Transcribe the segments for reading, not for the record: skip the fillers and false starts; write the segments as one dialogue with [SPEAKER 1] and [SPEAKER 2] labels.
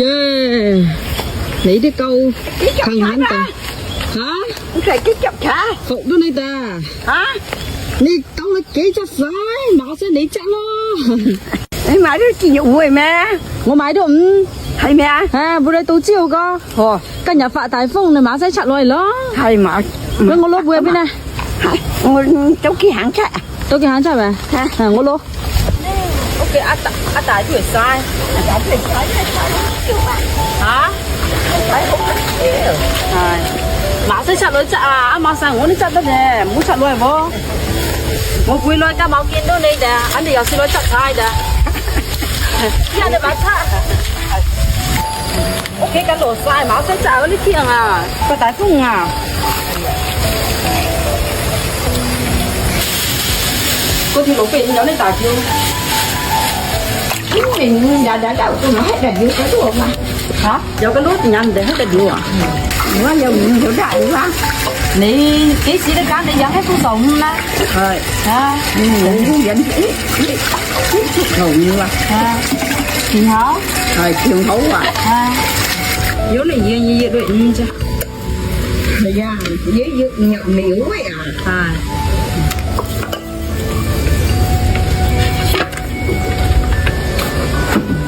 [SPEAKER 1] Yeah. Lấy cái câu thằng hắn ta. Hả?
[SPEAKER 2] Cái chọc chả.
[SPEAKER 1] Cậu đó này ta.
[SPEAKER 2] Hả?
[SPEAKER 1] Này câu là kế chắc sai, mà sẽ lấy chắc lo.
[SPEAKER 2] Em买的几位咩？
[SPEAKER 1] 我買到五，
[SPEAKER 2] 係咩啊？
[SPEAKER 1] 啊，不嚟到朝個。
[SPEAKER 2] 哦，
[SPEAKER 1] 今日發大風，你馬仔拆落嚟咯。
[SPEAKER 2] 係嘛？
[SPEAKER 1] 俾我攞背入邊啊？
[SPEAKER 2] 係，我早幾行出啊？
[SPEAKER 1] 到幾行出咪？係我攞。
[SPEAKER 2] 屋企阿大出嚟晒，阿大出嚟晒，嚇？睇好少。
[SPEAKER 1] 係。馬仔拆落執啊！馬仔我都執得嘅，唔好拆落嚟喎。我背落家冇見到你哋，肯定又試落執晒㗎。依家你買叉。屋企緊落晒，馬仔執嗰啲天啊，個大風啊！嗰條路邊有啲大橋。
[SPEAKER 2] mình đã đậu tôi nói hết là nhiều cái đồ mà
[SPEAKER 1] hả? Giờ cái lúa nhà mình để hết là điều à?
[SPEAKER 2] quá giờ mình hiểu đại quá
[SPEAKER 1] Nị kỹ sĩ đã cá để dẫn hết cũng sống nè
[SPEAKER 2] rồi
[SPEAKER 1] ha
[SPEAKER 2] mình hướng dẫn ít hầu như là
[SPEAKER 1] ha thì hả?
[SPEAKER 2] rồi trường hấu à
[SPEAKER 1] ha nhớ là gì rồi chứ
[SPEAKER 2] thời gian với nhập miễu ấy à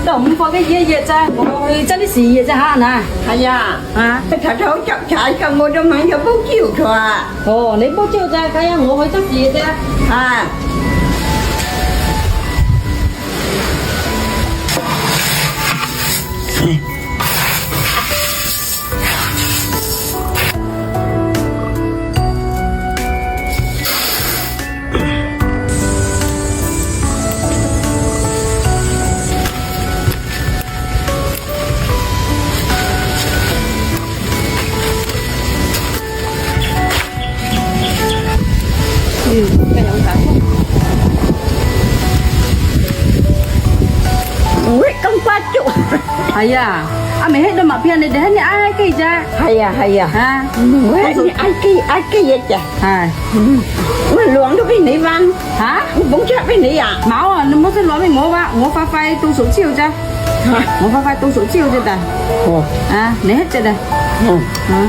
[SPEAKER 1] Động có cái gì vậy cha? Ngồi chân đi xì vậy cha hả nè?
[SPEAKER 2] hay à
[SPEAKER 1] Hả?
[SPEAKER 2] cái thật thôi chậm chạy cầm một đôi máy cho bố chịu thôi à
[SPEAKER 1] Ồ, nếu bố chiều cha cái ngồi hơi chắc gì vậy cha?
[SPEAKER 2] à
[SPEAKER 1] Cái ông cả
[SPEAKER 2] ui công qua trụ
[SPEAKER 1] hay à? À mày hết đôi mặt phiền này để hết nhà ai cái cha?
[SPEAKER 2] hay à
[SPEAKER 1] Ha?
[SPEAKER 2] ui ai cái gì chả
[SPEAKER 1] Ha?
[SPEAKER 2] mình luồng nó cái nỉ văn
[SPEAKER 1] Hả?
[SPEAKER 2] bún chả cái nỉ à
[SPEAKER 1] Máu à, nó mất cái lối mình ngố ba, ngố pha phai tu số chiều cha. Ngố pha phai tu số chiều chứ ta. À, nè hết chưa đây. Hả?